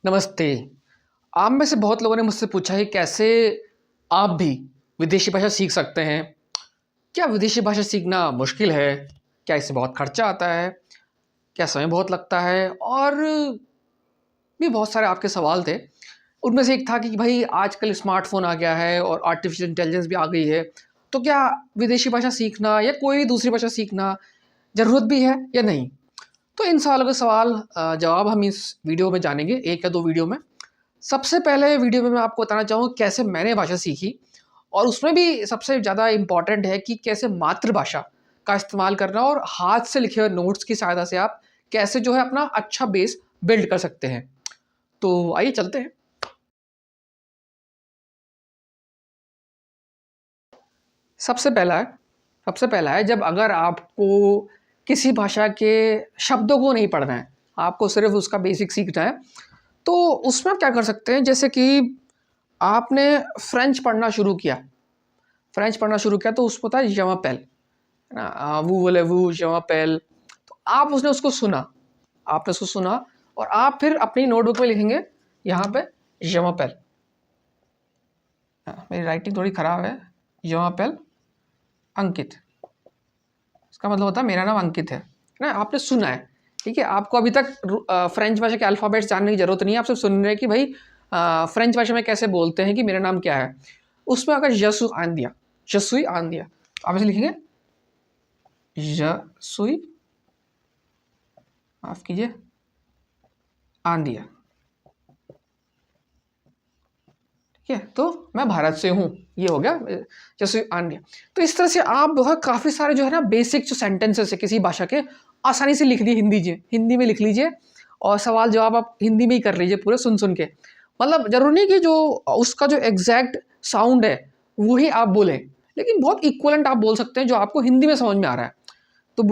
नमस्ते। आप में से बहुत लोगों ने मुझसे पूछा है कैसे आप भी विदेशी भाषा सीख सकते हैं। क्या विदेशी भाषा सीखना मुश्किल है? क्या इससे बहुत खर्चा आता है? क्या समय बहुत लगता है? और भी बहुत सारे आपके सवाल थे। उनमें से एक था कि भाई आजकल स्मार्टफ़ोन आ गया है और आर्टिफ़िशियल इंटेलिजेंस भी आ गई है, तो क्या विदेशी भाषा सीखना या कोई दूसरी भाषा सीखना ज़रूरत भी है या नहीं? तो इन सवालों के जवाब हम इस वीडियो में जानेंगे, 1 या 2 वीडियो में। सबसे पहले वीडियो में मैं आपको बताना चाहूँगा कैसे मैंने भाषा सीखी और उसमें भी सबसे ज़्यादा इम्पॉर्टेंट है कि कैसे मातृभाषा का इस्तेमाल करना और हाथ से लिखे हुए नोट्स की सहायता से आप कैसे जो है अपना अच्छा बेस बिल्ड कर सकते हैं। तो आइए चलते हैं। सबसे पहला है सबसे पहला है जब अगर आपको किसी भाषा के शब्दों को नहीं पढ़ना है, आपको सिर्फ़ उसका बेसिक सीखना है, तो उसमें आप क्या कर सकते हैं जैसे कि आपने फ्रेंच पढ़ना शुरू किया। तो उसमें होता है je m'appelle, है ना? vous voulez-vous, je m'appelle। तो आप उसने उसको सुना, आपने उसको सुना और आप फिर अपनी नोटबुक में लिखेंगे यहाँ पे je m'appelle। मेरी राइटिंग थोड़ी ख़राब है। je m'appelle अंकित, इसका मतलब होता है मेरा नाम अंकित है ना? आपने सुना है, ठीक है? आपको अभी तक फ्रेंच भाषा के अल्फ़ाबेट्स जानने की ज़रूरत नहीं है, आप सिर्फ सुन रहे हैं कि भाई फ्रेंच भाषा में कैसे बोलते हैं कि मेरा नाम क्या है। उसमें अगर je suis आन दिया, आप ऐसे लिखेंगे je suis, माफ़ कीजिए, आन दिया, ठीक है? तो मैं भारत से हूँ, ये हो गया je suis आन दिया। तो इस तरह से आप जो है काफ़ी सारे जो है ना बेसिक जो सेंटेंसेस है किसी भाषा के आसानी से लिख दिए हिंदी में लिख लीजिए और सवाल जवाब आप हिंदी में ही कर लीजिए पूरे सुन के। मतलब ज़रूरी नहीं कि जो उसका जो एग्ज़ैक्ट साउंड है, वही आप बोलें, लेकिन बहुत इक्विवेलेंट आप बोल सकते हैं जो आपको हिंदी में समझ में आ रहा है। तो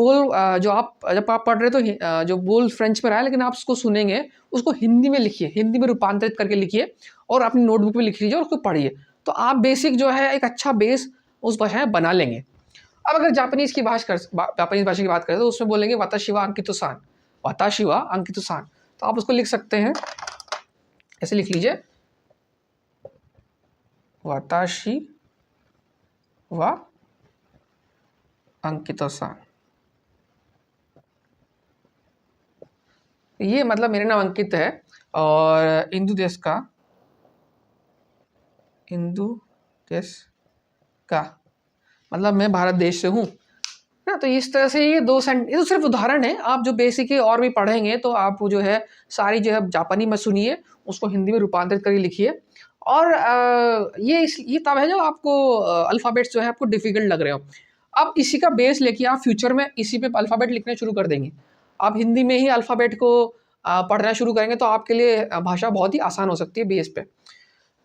जो आप जब आप पढ़ रहे तो जो बोल फ्रेंच में रहा है लेकिन आप उसको सुनेंगे, उसको हिंदी में लिखिए, हिंदी में रूपांतरित करके लिखिए और अपनी नोटबुक में लिख लीजिए और उसको पढ़िए। तो आप बेसिक जो है एक अच्छा बेस उस भाषा में बना लेंगे। अब अगर जापानीज़ भाषा की बात करें तो उसमें बोलेंगे वाताशी वा अंकितो सान। तो आप उसको लिख सकते हैं, ऐसे लिख लीजिए वाताशी वा अंकितो सान। ये मतलब मेरा नाम अंकित है और हिंदू देश का मतलब मैं भारत देश से हूँ ना। तो इस तरह से ये तो सिर्फ उदाहरण है। आप जो बेसिक है और भी पढ़ेंगे तो आप जो है सारी जो है जापानी में सुनिए, उसको हिंदी में रूपांतरित करके लिखिए। और ये तब है जब आपको अल्फ़ाबेट्स जो है आपको डिफ़िकल्ट लग रहे हो। अब इसी का बेस लेके आप फ्यूचर में इसी पे अल्फ़ाबेट लिखने शुरू कर देंगे। आप हिंदी में ही अल्फ़ाबेट को पढ़ना शुरू करेंगे तो आपके लिए भाषा बहुत ही आसान हो सकती है बेस पे।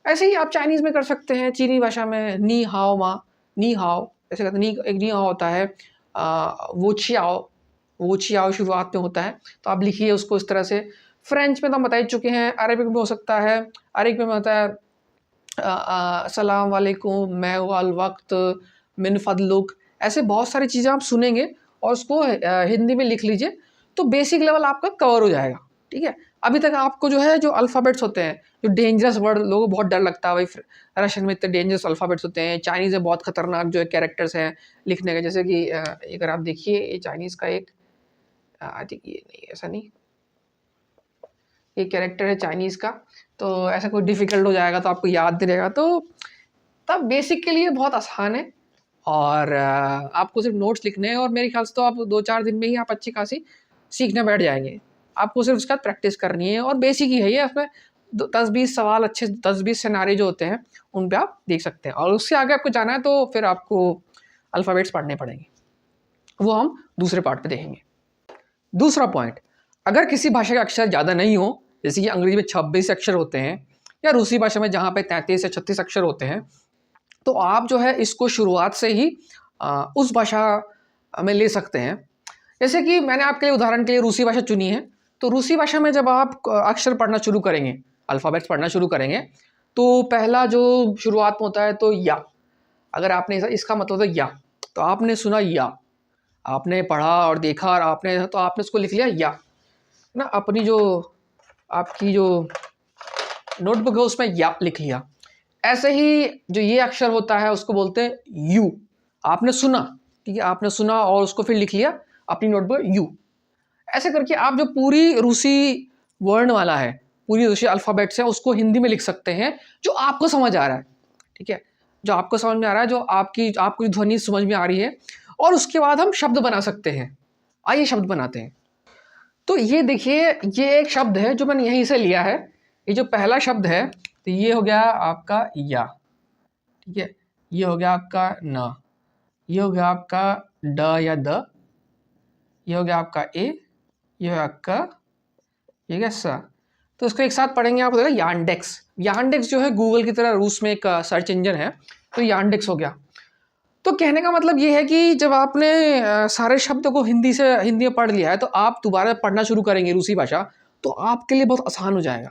ऐसे ही आप चाइनीज़ में कर सकते हैं, चीनी भाषा में नी हाओ मा, नी हाओ ऐसे कहते हैं। एक नी हाओ होता है, वो छियाओ शुरुआत में होता है, तो आप लिखिए उसको इस तरह से। फ्रेंच में तो हम बता ही चुके हैं, अरबिक में हो सकता है, अरबिक में होता है अस्सलाम वालेकुम, मैं वल वक़्त, मिन फ़ज़लुक। ऐसे बहुत सारी चीज़ें आप सुनेंगे और उसको हिंदी में लिख लीजिए, तो बेसिक लेवल आपका कवर हो जाएगा, ठीक है? अभी तक आपको जो है जो अल्फ़ाबेट्स होते हैं, जो डेंजरस वर्ड लोगों को बहुत डर लगता है, भाई रशियन में इतने डेंजरस अल्फ़ाबेट्स होते हैं, चाइनीज़ में बहुत खतरनाक जो है कैरेक्टर्स हैं लिखने के। जैसे कि अगर आप देखिए ये चाइनीज़ का एक आई थिंक ये नहीं, ऐसा नहीं, ये कैरेक्टर है चाइनीज़ का, तो ऐसा कोई डिफ़िकल्ट हो जाएगा तो आपको याद नहीं रहेगा। तो तब बेसिक के लिए बहुत आसान है और आपको सिर्फ नोट्स लिखने हैं और मेरे ख्याल से तो आप 2-4 दिन में ही आप अच्छी खासी सीखने बैठ जाएँगे। आपको सिर्फ उसके बाद प्रैक्टिस करनी है और बेसिक ही है ये। उसमें 10-20 सवाल, अच्छे 10-20 सिनेरियो जो होते हैं, उन पे आप देख सकते हैं और उससे आगे आपको जाना है तो फिर आपको अल्फ़ाबेट्स पढ़ने पड़ेंगे। वो हम दूसरे पार्ट पे देखेंगे। दूसरा पॉइंट, अगर किसी भाषा के अक्षर ज़्यादा नहीं हो, जैसे कि अंग्रेजी में 26 अक्षर होते हैं या रूसी भाषा में जहाँ पे 33 या 36 अक्षर होते हैं, तो आप जो है इसको शुरुआत से ही उस भाषा में ले सकते हैं। जैसे कि मैंने आपके लिए उदाहरण के लिए रूसी भाषा चुनी है, तो रूसी भाषा में जब आप अक्षर पढ़ना शुरू करेंगे, अल्फ़ाबेट्स पढ़ना शुरू करेंगे, तो पहला जो शुरुआत में होता है तो या। अगर आपने इसका मतलब होता है या, तो आपने सुना या, आपने पढ़ा और देखा और आपने उसको लिख लिया या, ना? अपनी जो आपकी जो नोटबुक है उसमें या लिख लिया। ऐसे ही जो ये अक्षर होता है उसको बोलते हैं यू। आपने सुना, ठीक है, आपने सुना और उसको फिर लिख लिया अपनी नोटबुक यू। ऐसे करके आप जो पूरी रूसी वर्णमाला है, पूरी रूसी अल्फ़ाबेट्स है, उसको हिंदी में लिख सकते हैं जो आपको समझ आ रहा है, ठीक है, जो आपको समझ में आ रहा है, जो आपको ध्वनि समझ में आ रही है, और उसके बाद हम शब्द बना सकते हैं। आइए शब्द बनाते हैं। तो ये देखिए, ये एक शब्द है जो मैंने यहीं से लिया है। ये जो पहला शब्द है, तो ये हो गया आपका या, ठीक है, ये हो गया आपका न, ये हो गया आपका ड या द, ये हो गया आपका ए, ये हो गया आपका, ये क्या सा। तो इसको एक साथ पढ़ेंगे आप, देखो यांडेक्स। यांडेक्स जो है गूगल की तरह रूस में एक सर्च इंजन है, तो यांडेक्स हो गया। तो कहने का मतलब ये है कि जब आपने सारे शब्दों को हिंदी में पढ़ लिया है, तो आप दोबारा पढ़ना शुरू करेंगे रूसी भाषा, तो आपके लिए बहुत आसान हो जाएगा,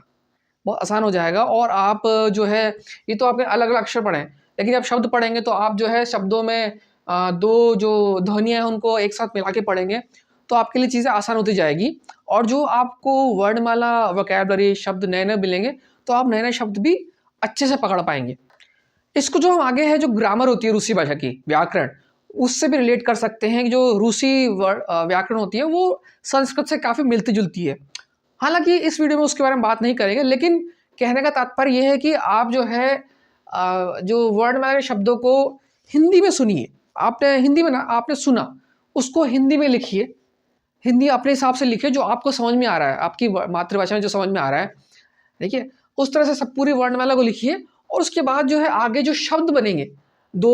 बहुत आसान हो जाएगा। और आप जो है, ये तो आपके अलग अलग अक्षर पढ़ें, लेकिन जब शब्द पढ़ेंगे तो आप जो है शब्दों में दो जो ध्वनियाँ हैं उनको एक साथ मिला के पढ़ेंगे, तो आपके लिए चीज़ें आसान होती जाएगी। और जो आपको वर्णमाला, वोकैबुलरी, शब्द नए नए मिलेंगे, तो आप नए नए शब्द भी अच्छे से पकड़ पाएंगे। इसको जो हम आगे है, जो ग्रामर होती है रूसी भाषा की, व्याकरण, उससे भी रिलेट कर सकते हैं कि जो रूसी व्याकरण होती है वो संस्कृत से काफ़ी मिलती जुलती है। हालांकि इस वीडियो में उसके बारे में बात नहीं करेंगे, लेकिन कहने का तात्पर्य यह है कि आप जो है जो वर्णमाला के शब्दों को हिंदी में सुनिए। आपने हिंदी में ना, आपने सुना, उसको हिंदी में लिखिए, हिंदी अपने हिसाब से लिखिए जो आपको समझ में आ रहा है, आपकी मातृभाषा में जो समझ में आ रहा है, देखिए उस तरह से सब पूरी वर्णमाला को लिखिए। और उसके बाद जो है आगे जो शब्द बनेंगे, दो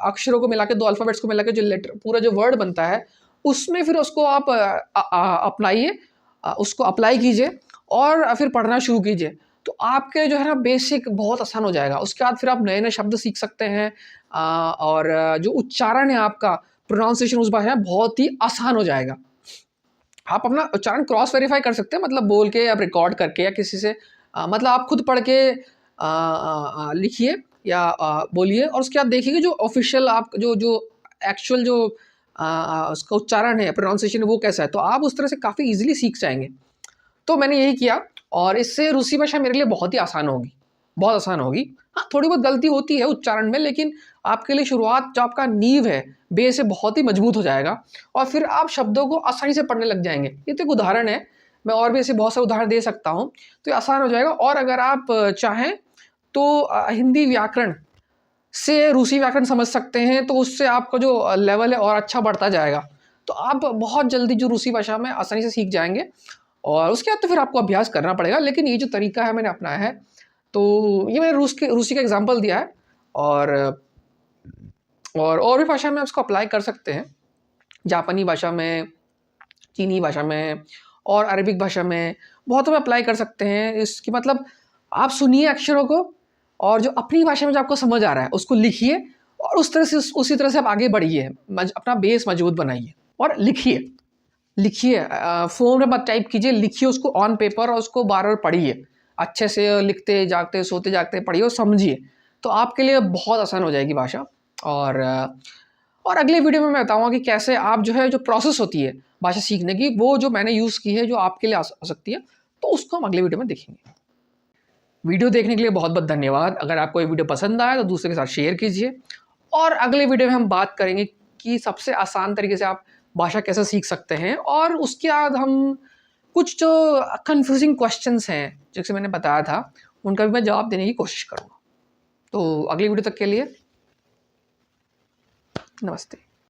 अक्षरों को मिला के, दो अल्फ़ाबेट्स को मिला के जो लेटर, पूरा जो वर्ड बनता है, उसमें फिर उसको आप अपनाइए, उसको अप्लाई कीजिए और फिर पढ़ना शुरू कीजिए। तो आपके जो है ना बेसिक बहुत आसान हो जाएगा। उसके बाद फिर आप नए नए शब्द सीख सकते हैं, और जो उच्चारण है आपका, प्रोनाउंसिएशन उस भाषा में बहुत ही आसान हो जाएगा। आप अपना उच्चारण क्रॉस वेरीफाई कर सकते हैं, मतलब बोल के, आप रिकॉर्ड करके, या किसी से मतलब आप खुद पढ़ के लिखिए या बोलिए, और उसके बाद देखिए जो ऑफिशियल आप जो एक्चुअल जो उसका उच्चारण है, प्रोनाउंसिएशन है, वो कैसा है, तो आप उस तरह से काफ़ी इजीली सीख जाएंगे। तो मैंने यही किया, और इससे रूसी भाषा मेरे लिए बहुत ही आसान होगी, बहुत आसान होगी। हाँ, थोड़ी बहुत गलती होती है उच्चारण में, लेकिन आपके लिए शुरुआत, जो आपका नींव है, बेस है, बहुत ही मजबूत हो जाएगा, और फिर आप शब्दों को आसानी से पढ़ने लग जाएंगे। ये तो एक उदाहरण है, मैं और भी ऐसे बहुत से उदाहरण दे सकता हूँ, तो ये आसान हो जाएगा। और अगर आप चाहें तो हिंदी व्याकरण से रूसी व्याकरण समझ सकते हैं, तो उससे आपका जो लेवल है और अच्छा बढ़ता जाएगा। तो आप बहुत जल्दी जो रूसी भाषा में आसानी से सीख जाएंगे, और उसके बाद तो फिर आपको अभ्यास करना पड़ेगा। लेकिन ये जो तरीका है मैंने अपनाया है, तो ये मैंने रूसी का एग्जाम्पल दिया है, और भी भाषा में आप इसको अप्लाई कर सकते हैं, जापानी भाषा में, चीनी भाषा में, और अरबिक भाषा में, बहुतों में अप्लाई कर सकते हैं। इसकी मतलब आप सुनिए अक्षरों को, और जो अपनी भाषा में जो आपको समझ आ रहा है उसको लिखिए, और उसी तरह से आप आगे बढ़िए, अपना बेस मजबूत बनाइए, और लिखिए। फ़ोन में मत टाइप कीजिए, लिखिए उसको ऑन पेपर, और उसको बार बार पढ़िए अच्छे से, लिखते जागते, सोते जागते पढ़िए और समझिए, तो आपके लिए बहुत आसान हो जाएगी भाषा। और अगले वीडियो में मैं बताऊंगा कि कैसे आप जो है, जो प्रोसेस होती है भाषा सीखने की, वो जो मैंने यूज़ की है, जो आपके लिए आ सकती है, तो उसको हम अगले वीडियो में देखेंगे। वीडियो देखने के लिए बहुत बहुत धन्यवाद। अगर आपको ये वीडियो पसंद आया तो दूसरे के साथ शेयर कीजिए, और अगले वीडियो में हम बात करेंगे कि सबसे आसान तरीके से आप भाषा कैसे सीख सकते हैं, और उसके बाद हम कुछ जो कंफ्यूजिंग क्वेश्चंस हैं, जैसे मैंने बताया था, उनका भी मैं जवाब देने की कोशिश करूँगा। तो अगली वीडियो तक के लिए नमस्ते।